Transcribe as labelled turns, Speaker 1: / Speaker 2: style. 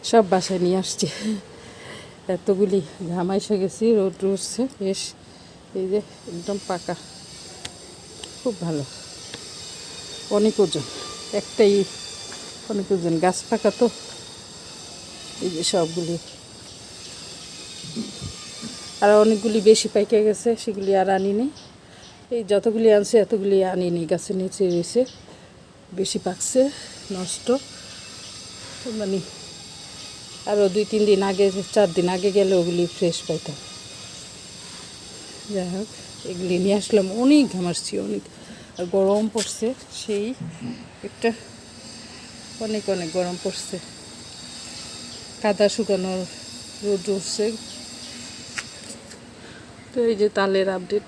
Speaker 1: সব বাসায় নিয়ে আসছি। এতগুলি ঘাম এসে গেছি, রোদ উঠছে বেশ। এই যে একদম পাকা, খুব ভালো, অনেক ওজন, একটাই অনেক ওজন, গাছ পাকা তো। এই যে সবগুলি, আর অনেকগুলি বেশি পাইকে গেছে, সেগুলি আর আনিনি। এই যতগুলি আনছে এতগুলি আনিনি, গাছের নিচে রয়েছে, বেশি পাকছে, নষ্ট। মানে আরও 2-3 দিন আগে, 4 দিন আগে গেলে ওগুলি ফ্রেশ পাইতাম। যাই হোক, এগুলি নিয়ে আসলাম। অনেক ঘাম আসছি, অনেক। আর গরম পড়ছে সেই একটা, অনেক অনেক গরম পড়ছে। কাদা শুকানোর রোদ উঠছে। তো এই যে তালের আপডেট।